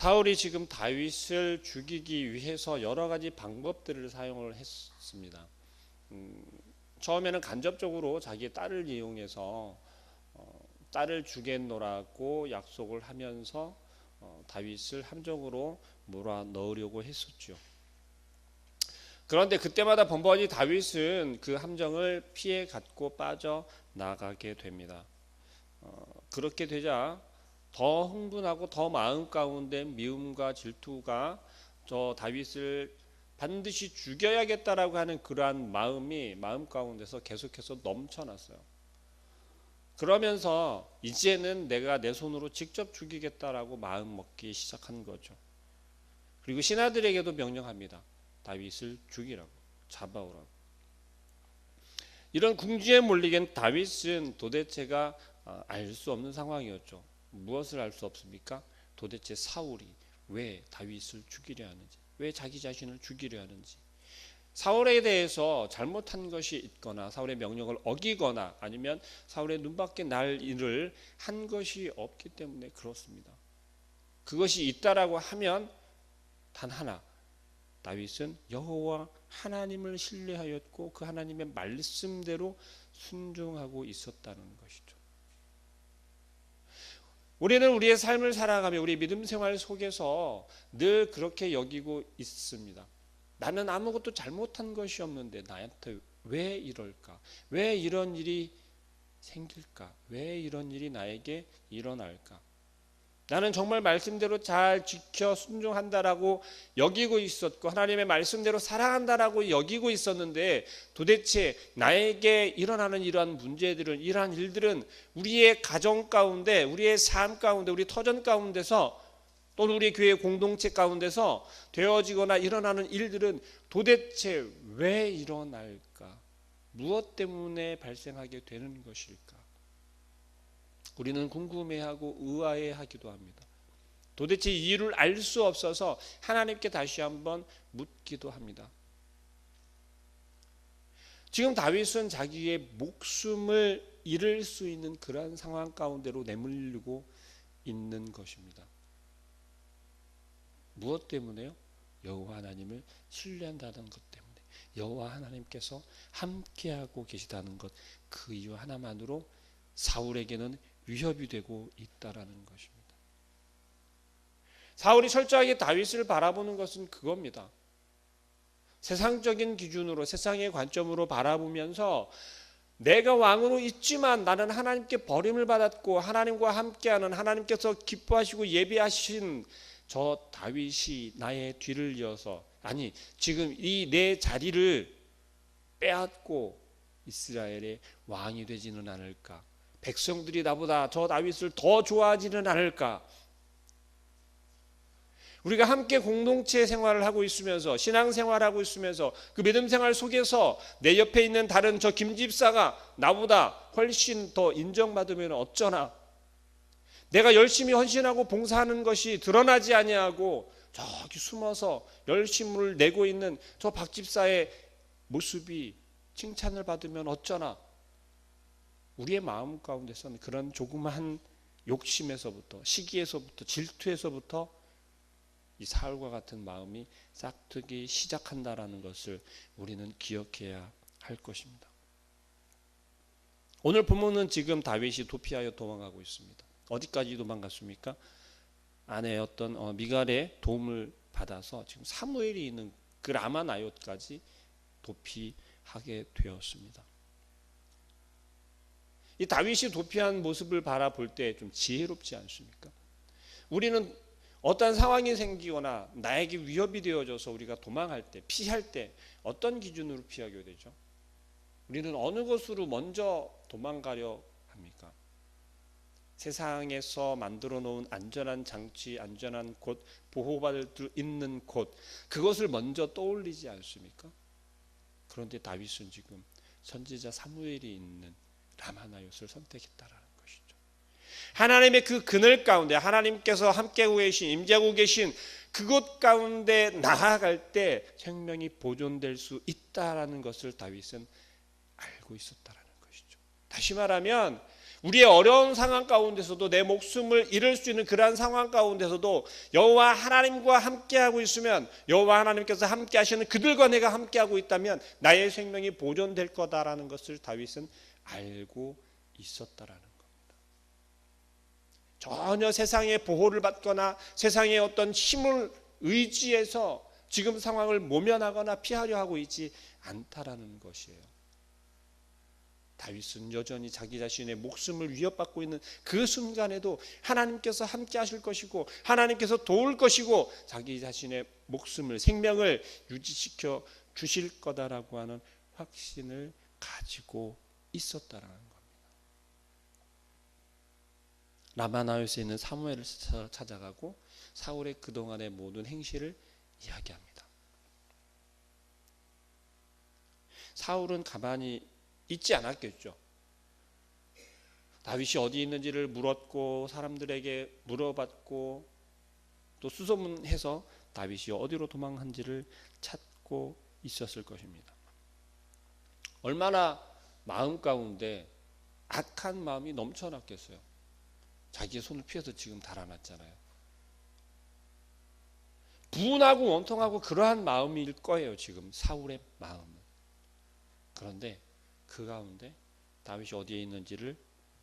사울이 지금 다윗을 죽이기 위해서 여러 가지 방법들을 사용을 했습니다. 처음에는 간접적으로 자기의 딸을 이용해서 딸을 주겠노라고 약속을 하면서 다윗을 함정으로 몰아 넣으려고 했었죠. 그런데 그때마다 번번이 다윗은 그 함정을 피해 갔고 빠져 나가게 됩니다. 그렇게 되자 더 흥분하고 더 마음 가운데 미움과 질투가 저 다윗을 반드시 죽여야겠다라고 하는 그러한 마음이 마음 가운데서 계속해서 넘쳐났어요. 그러면서 이제는 내가 내 손으로 직접 죽이겠다라고 마음 먹기 시작한 거죠. 그리고 신하들에게도 명령합니다. 다윗을 죽이라고, 잡아오라고. 이런 궁지에 몰리게 다윗은 도대체가 알 수 없는 상황이었죠. 무엇을 알 수 없습니까? 도대체 사울이 왜 다윗을 죽이려 하는지, 왜 자기 자신을 죽이려 하는지, 사울에 대해서 잘못한 것이 있거나 사울의 명령을 어기거나 아니면 사울의 눈밖에 날 일을 한 것이 없기 때문에 그렇습니다. 그것이 있다라고 하면 단 하나, 다윗은 여호와 하나님을 신뢰하였고 그 하나님의 말씀대로 순종하고 있었다는 것이죠. 우리는 우리의 삶을 살아가며 우리 믿음 생활 속에서 늘 그렇게 여기고 있습니다. 나는 아무것도 잘못한 것이 없는데 나한테 왜 이럴까? 왜 이런 일이 생길까? 왜 이런 일이 나에게 일어날까? 나는 정말 말씀대로 잘 지켜 순종한다라고 여기고 있었고 하나님의 말씀대로 살아간다라고 여기고 있었는데 도대체 나에게 일어나는 이러한 문제들은, 이러한 일들은 우리의 가정 가운데, 우리의 삶 가운데, 우리 터전 가운데서 또는 우리 교회 공동체 가운데서 되어지거나 일어나는 일들은 도대체 왜 일어날까? 무엇 때문에 발생하게 되는 것일까? 우리는 궁금해하고 의아해하기도 합니다. 도대체 이유를 알 수 없어서 하나님께 다시 한번 묻기도 합니다. 지금 다윗은 자기의 목숨을 잃을 수 있는 그러한 상황 가운데로 내몰리고 있는 것입니다. 무엇 때문에요? 여호와 하나님을 신뢰한다는 것 때문에, 여호와 하나님께서 함께하고 계시다는 것, 그 이유 하나만으로 사울에게는 위협이 되고 있다라는 것입니다. 사울이 철저하게 다윗을 바라보는 것은 그겁니다. 세상적인 기준으로, 세상의 관점으로 바라보면서 내가 왕으로 있지만 나는 하나님께 버림을 받았고 하나님과 함께하는, 하나님께서 기뻐하시고 예비하신 저 다윗이 나의 뒤를 이어서, 아니 지금 이 내 자리를 빼앗고 이스라엘의 왕이 되지는 않을까? 백성들이 나보다 저 다윗을 더 좋아하지는 않을까? 우리가 함께 공동체 생활을 하고 있으면서, 신앙생활을 하고 있으면서 그 믿음 생활 속에서 내 옆에 있는 다른 저 김집사가 나보다 훨씬 더 인정받으면 어쩌나? 내가 열심히 헌신하고 봉사하는 것이 드러나지 아니하고 저기 숨어서 열심을 내고 있는 저 박집사의 모습이 칭찬을 받으면 어쩌나? 우리의 마음 가운데서는 그런 조그마한 욕심에서부터, 시기에서부터, 질투에서부터 이 사울과 같은 마음이 싹트기 시작한다라는 것을 우리는 기억해야 할 것입니다. 오늘 본문은 지금 다윗이 도피하여 도망가고 있습니다. 어디까지 도망갔습니까? 아내였던 미갈의 도움을 받아서 지금 사무엘이 있는 그 라마나요트까지 도피하게 되었습니다. 이 다윗이 도피한 모습을 바라볼 때 좀 지혜롭지 않습니까? 우리는 어떤 상황이 생기거나 나에게 위협이 되어져서 우리가 도망할 때, 피할 때 어떤 기준으로 피하게 되죠? 우리는 어느 곳으로 먼저 도망가려 합니까? 세상에서 만들어 놓은 안전한 장치, 안전한 곳, 보호받을 수 있는 곳, 그것을 먼저 떠올리지 않습니까? 그런데 다윗은 지금 선지자 사무엘이 있는 라마나요트를 선택했다라는 것이죠. 하나님의 그 그늘 가운데, 하나님께서 함께하고 계신, 임재하고 계신 그곳 가운데 나아갈 때 생명이 보존될 수 있다라는 것을 다윗은 알고 있었다라는 것이죠. 다시 말하면 우리의 어려운 상황 가운데서도 내 목숨을 잃을 수 있는 그러한 상황 가운데서도 여호와 하나님과 함께하고 있으면, 여호와 하나님께서 함께하시는 그들과 내가 함께하고 있다면 나의 생명이 보존될 거다라는 것을 다윗은 알고 있었다라는 겁니다. 전혀 세상의 보호를 받거나 세상의 어떤 힘을 의지해서 지금 상황을 모면하거나 피하려 하고 있지 않다라는 것이에요. 다윗은 여전히 자기 자신의 목숨을 위협받고 있는 그 순간에도 하나님께서 함께 하실 것이고 하나님께서 도울 것이고 자기 자신의 목숨을, 생명을 유지시켜 주실 거다라고 하는 확신을 가지고 있었다라는 겁니다. 라마나요스에 있는 사무엘을 찾아가고 사울의 그동안의 모든 행실을 이야기합니다. 사울은 가만히 있지 않았겠죠. 다윗이 어디 있는지를 물었고 사람들에게 물어봤고 또 수소문해서 다윗이 어디로 도망한지를 찾고 있었을 것입니다. 얼마나 마음 가운데 악한 마음이 넘쳐났겠어요. 자기의 손을 피해서 지금 달아났잖아요. 분하고 원통하고 그러한 마음일 거예요. 지금 사울의 마음은. 그런데 그 가운데 다윗이 어디에 있는지를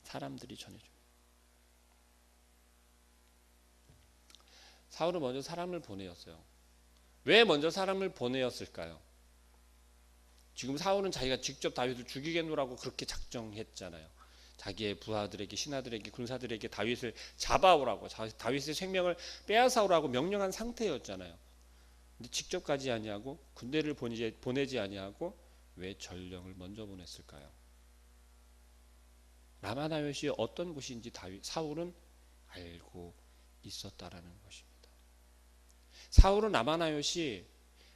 사람들이 전해줍니다. 사울은 먼저 사람을 보내었어요. 왜 먼저 사람을 보내었을까요? 지금 사울은 자기가 직접 다윗을 죽이겠노라고 그렇게 작정했잖아요. 자기의 부하들에게, 신하들에게, 군사들에게 다윗을 잡아오라고, 다윗의 생명을 빼앗아오라고 명령한 상태였잖아요. 근데 직접 가지 아니하고 군대를 보내지 아니하고 왜 전령을 먼저 보냈을까요? 라마나요시 어떤 곳인지 사울은 알고 있었다라는 것입니다. 사울은 라마나요시,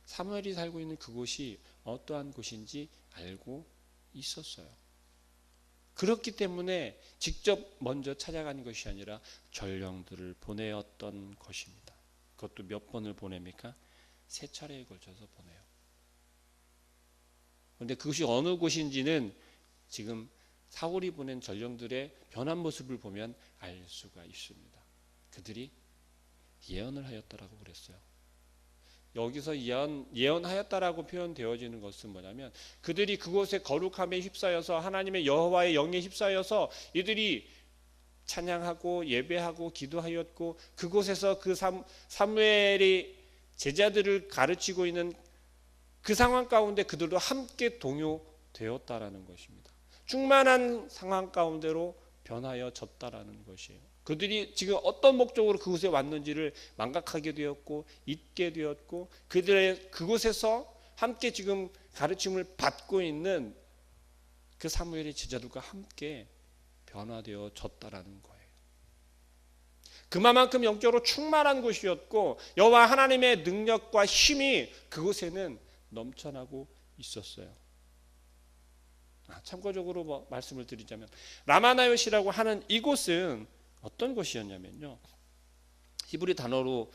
사무엘이 살고 있는 그곳이 어떠한 곳인지 알고 있었어요. 그렇기 때문에 직접 먼저 찾아가는 것이 아니라 전령들을 보내었던 것입니다. 그것도 몇 번을 보냅니까? 3차례에 걸쳐서 보내요. 그런데 그것이 어느 곳인지는 지금 사울이 보낸 전령들의 변한 모습을 보면 알 수가 있습니다. 그들이 예언을 하였다라고 그랬어요. 여기서 예언하였다라고 표현되어지는 것은 뭐냐면 그들이 그곳에 거룩함에 휩싸여서 하나님의 여호와의 영에 휩싸여서 이들이 찬양하고 예배하고 기도하였고 그곳에서 그 사무엘이 제자들을 가르치고 있는 그 상황 가운데 그들도 함께 동요되었다라는 것입니다. 충만한 상황 가운데로 변하여졌다라는 것이에요. 그들이 지금 어떤 목적으로 그곳에 왔는지를 망각하게 되었고 잊게 되었고 그들의 그곳에서 함께 지금 가르침을 받고 있는 그 사무엘의 제자들과 함께 변화되어졌다라는 거예요. 그만큼 영적으로 충만한 곳이었고 여호와 하나님의 능력과 힘이 그곳에는 넘쳐나고 있었어요. 참고적으로 말씀을 드리자면 라마나요시라고 하는 이곳은 어떤 곳이었냐면요. 히브리 단어로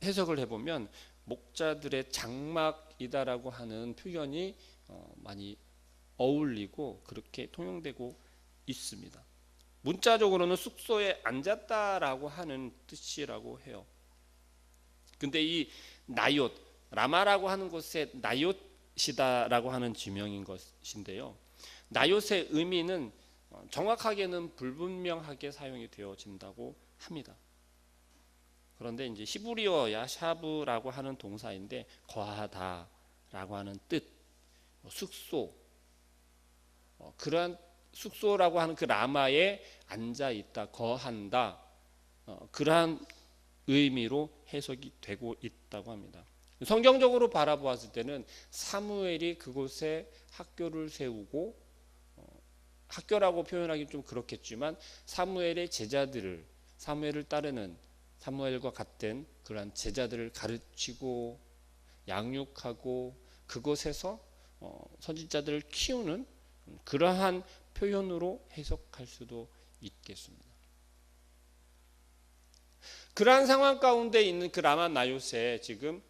해석을 해보면 목자들의 장막이다라고 하는 표현이 많이 어울리고 그렇게 통용되고 있습니다. 문자적으로는 숙소에 앉았다라고 하는 뜻이라고 해요. 근데 이 나옅, 라마라고 하는 곳에 나옅이다라고 하는 지명인 것인데요. 나옅의 의미는 정확하게는 불분명하게 사용이 되어진다고 합니다. 그런데 이제 히브리어 야샤브라고 하는 동사인데 거하다라고 하는 뜻, 숙소, 그러한 숙소라고 하는 그 라마에 앉아 있다, 거한다, 그러한 의미로 해석이 되고 있다고 합니다. 성경적으로 바라보았을 때는 사무엘이 그곳에 학교를 세우고 학교라고 표현하기 좀 그렇겠지만 사무엘의 제자들을 사무엘을 따르는 사무엘과 같은 그러한 제자들을 가르치고 양육하고 그곳에서 선지자들을 키우는 그러한 표현으로 해석할 수도 있겠습니다. 그러한 상황 가운데 있는 그 라마나요스에 지금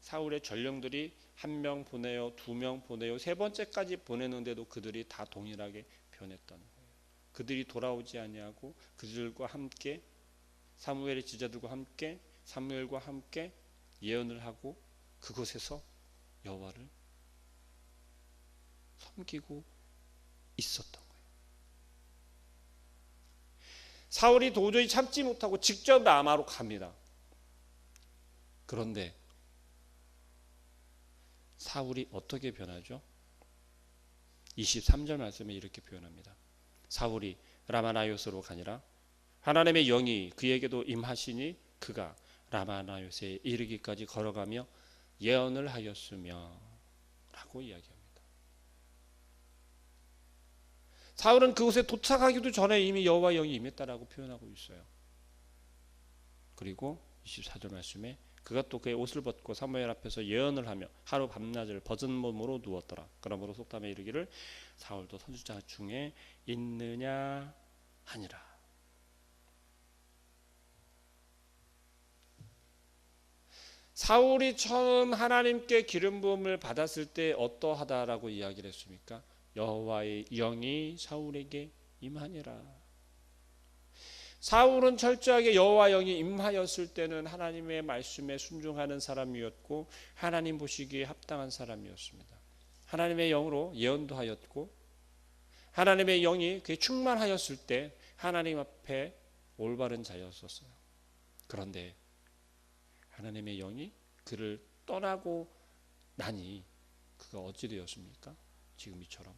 사울의 전령들이 1명 보내요, 2명 보내요, 3번째까지 보내는데도 그들이 다 동일하게 변했다는 거예요. 그들이 돌아오지 아니하고 그들과 함께 사무엘의 지자들과 함께 사무엘과 함께 예언을 하고 그곳에서 여호와를 섬기고 있었던 거예요. 사울이 도저히 참지 못하고 직접 라마로 갑니다. 그런데 사울이 어떻게 변하죠? 23절 말씀에 이렇게 표현합니다. 사울이 라마나요스로 가니라 하나님의 영이 그에게도 임하시니 그가 라마나요스에 이르기까지 걸어가며 예언을 하였으며 라고 이야기합니다. 사울은 그곳에 도착하기도 전에 이미 여호와 영이 임했다라고 표현하고 있어요. 그리고 24절 말씀에 그가 또 그의 옷을 벗고 사무엘 앞에서 예언을 하며 하루 밤낮을 벗은 몸으로 누웠더라. 그러므로 속담에 이르기를 사울도 선지자 중에 있느냐 하니라. 사울이 처음 하나님께 기름 부음을 받았을 때 어떠하다라고 이야기를 했습니까? 여호와의 영이 사울에게 임하니라. 사울은 철저하게 여호와 영이 임하였을 때는 하나님의 말씀에 순종하는 사람이었고 하나님 보시기에 합당한 사람이었습니다. 하나님의 영으로 예언도 하였고 하나님의 영이 그에 충만하였을 때 하나님 앞에 올바른 자였었어요. 그런데 하나님의 영이 그를 떠나고 나니 그가 어찌 되었습니까? 지금 이처럼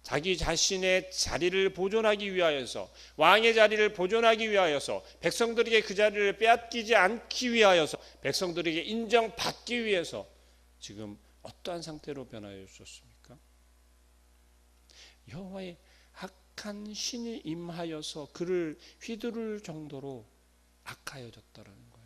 자기 자신의 자리를 보존하기 위하여서 왕의 자리를 보존하기 위하여서 백성들에게 그 자리를 빼앗기지 않기 위하여서 백성들에게 인정받기 위해서 지금 어떠한 상태로 변하였었습니까? 여호와의 악한 신이 임하여서 그를 휘두를 정도로 악하여졌다라는 거예요.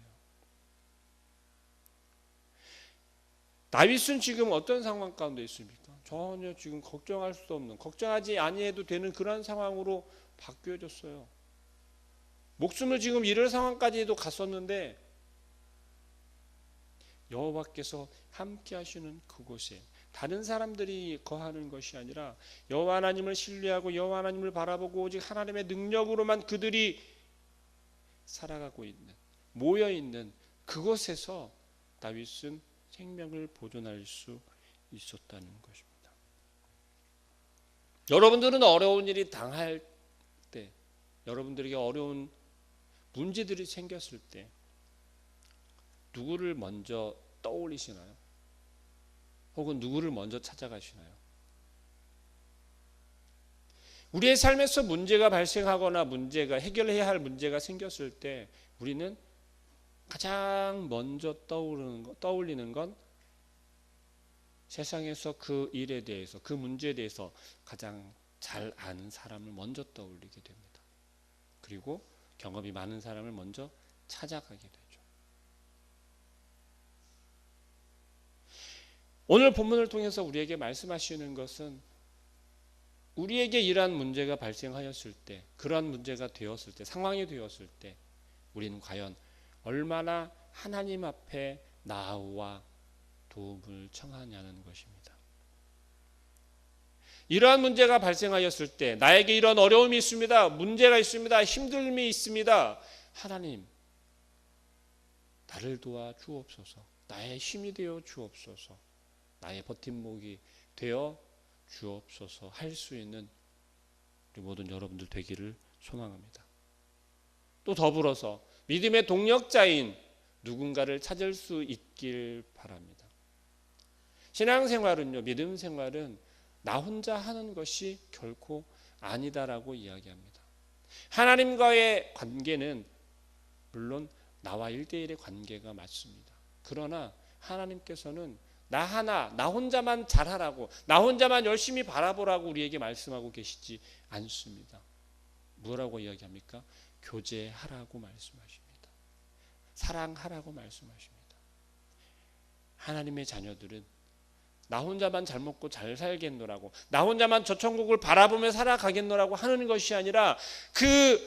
다윗은 지금 어떤 상황 가운데 있습니까? 전혀 지금 걱정할 수 없는, 걱정하지 아니해도 되는 그런 상황으로 바뀌어졌어요. 목숨을 지금 잃을 상황까지도 갔었는데 여호와께서 함께 하시는 그곳에 다른 사람들이 거하는 것이 아니라 여호와 하나님을 신뢰하고 여호와 하나님을 바라보고 오직 하나님의 능력으로만 그들이 살아가고 있는, 모여 있는 그곳에서 다윗은 생명을 보존할 수 있었다는 것입니다. 여러분들은 어려운 일이 당할 때, 여러분들에게 어려운 문제들이 생겼을 때 누구를 먼저 떠올리시나요? 혹은 누구를 먼저 찾아가시나요? 우리의 삶에서 문제가 발생하거나 문제가 해결해야 할 문제가 생겼을 때 우리는 가장 먼저 떠올리는 건 세상에서 그 일에 대해서, 그 문제에 대해서 가장 잘 아는 사람을 먼저 떠올리게 됩니다. 그리고 경험이 많은 사람을 먼저 찾아가게 되죠. 오늘 본문을 통해서 우리에게 말씀하시는 것은 우리에게 이러한 문제가 발생하였을 때, 그러한 문제가 되었을 때, 상황이 되었을 때 우리는 과연 얼마나 하나님 앞에 나와 도움을 청하냐는 것입니다. 이러한 문제가 발생하였을 때 나에게 이런 어려움이 있습니다. 문제가 있습니다. 힘듦이 있습니다. 하나님, 나를 도와 주옵소서. 나의 힘이 되어 주옵소서. 나의 버팀목이 되어 주옵소서 할 수 있는 우리 모든 여러분들 되기를 소망합니다. 또 더불어서 믿음의 동력자인 누군가를 찾을 수 있길 바랍니다. 신앙생활은요, 믿음 생활은 나 혼자 하는 것이 결코 아니다라고 이야기합니다. 하나님과의 관계는 물론 나와 1대1의 관계가 맞습니다. 그러나 하나님께서는 나 혼자만 잘하라고, 나 혼자만 열심히 바라보라고 우리에게 말씀하고 계시지 않습니다. 뭐라고 이야기합니까? 교제하라고 말씀하십니다. 사랑하라고 말씀하십니다. 하나님의 자녀들은 나 혼자만 잘 먹고 잘 살겠노라고, 나 혼자만 저 천국을 바라보며 살아가겠노라고 하는 것이 아니라 그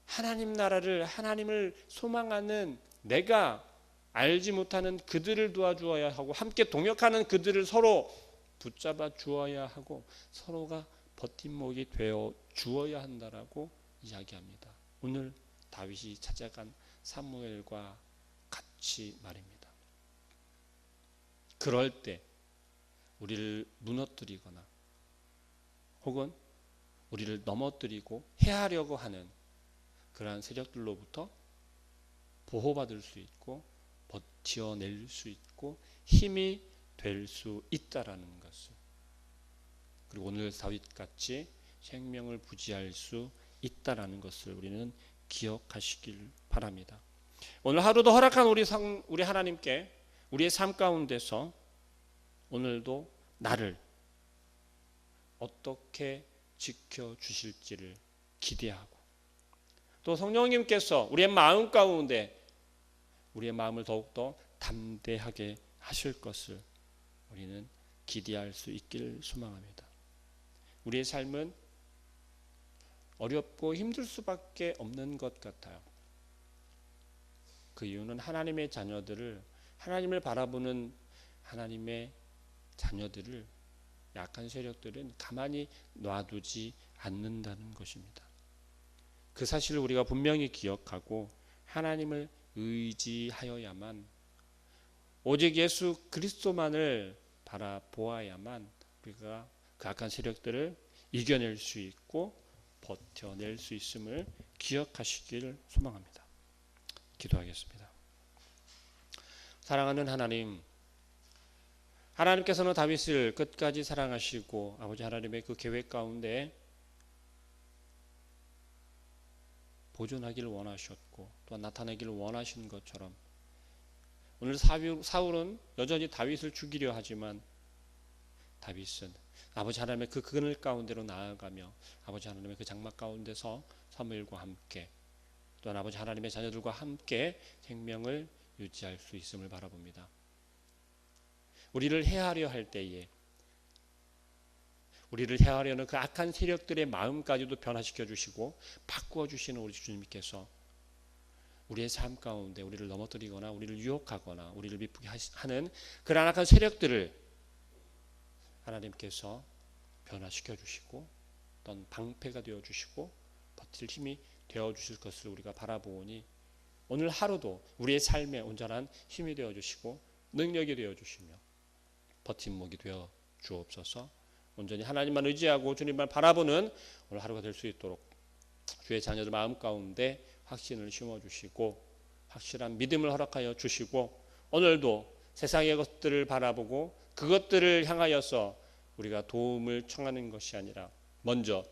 하나님 나라를, 하나님을 소망하는 내가 알지 못하는 그들을 도와주어야 하고 함께 동역하는 그들을 서로 붙잡아 주어야 하고 서로가 버팀목이 되어 주어야 한다라고 이야기합니다. 오늘 다윗이 찾아간 사무엘과 같이 말입니다. 그럴 때 우리를 무너뜨리거나 혹은 우리를 넘어뜨리고 해하려고 하는 그러한 세력들로부터 보호받을 수 있고 버텨낼 수 있고 힘이 될 수 있다라는 것을, 그리고 오늘 다윗같이 생명을 부지할 수 있다라는 것을 우리는 기억하시길 바랍니다. 오늘 하루도 허락한 우리 하나님께 우리의 삶 가운데서 오늘도 나를 어떻게 지켜주실지를 기대하고, 또 성령님께서 우리의 마음 가운데 우리의 마음을 더욱더 담대하게 하실 것을 우리는 기대할 수 있기를 소망합니다. 우리의 삶은 어렵고 힘들 수밖에 없는 것 같아요. 그 이유는 하나님의 자녀들을, 하나님을 바라보는 하나님의 자녀들을 약한 세력들은 가만히 놔두지 않는다는 것입니다. 그 사실을 우리가 분명히 기억하고 하나님을 의지하여야만, 오직 예수 그리스도만을 바라보아야만 우리가 그 악한 세력들을 이겨낼 수 있고 버텨낼 수 있음을 기억하시길 소망합니다. 기도하겠습니다. 사랑하는 하나님, 하나님께서는 다윗을 끝까지 사랑하시고 아버지 하나님의 그 계획 가운데 보존하기를 원하셨고 또한 나타내기를 원하신 것처럼 오늘 사울은 여전히 다윗을 죽이려 하지만 다윗은 아버지 하나님의 그 그늘 가운데로 나아가며 아버지 하나님의 그 장막 가운데서 사무엘과 함께 또한 아버지 하나님의 자녀들과 함께 생명을 유지할 수 있음을 바라봅니다. 우리를 해하려 할 때에 우리를 해하려는 그 악한 세력들의 마음까지도 변화시켜 주시고 바꾸어 주시는 우리 주님께서 우리의 삶 가운데 우리를 넘어뜨리거나 우리를 유혹하거나 우리를 미쁘게 하는 그러한 악한 세력들을 하나님께서 변화시켜 주시고 어떤 방패가 되어 주시고 버틸 힘이 되어 주실 것을 우리가 바라보니 오늘 하루도 우리의 삶에 온전한 힘이 되어 주시고 능력이 되어 주시며 버팀목이 되어 주옵소서. 온전히 하나님만 의지하고 주님만 바라보는 오늘 하루가 될 수 있도록 주의 자녀들 마음 가운데 확신을 심어주시고 확실한 믿음을 허락하여 주시고 오늘도 세상의 것들을 바라보고 그것들을 향하여서 우리가 도움을 청하는 것이 아니라 먼저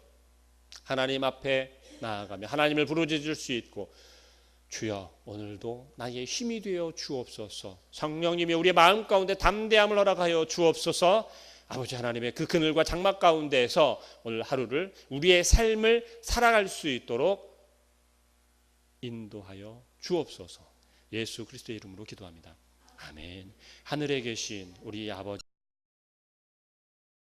하나님 앞에 나아가며 하나님을 부르짖을 수 있고 주여 오늘도 나의 힘이 되어 주옵소서. 성령님이 우리의 마음 가운데 담대함을 허락하여 주옵소서. 아버지 하나님의 그 그늘과 장막 가운데에서 오늘 하루를 우리의 삶을 살아갈 수 있도록 인도하여 주옵소서. 예수 그리스도의 이름으로 기도합니다. 아멘. 하늘에 계신 우리 아버지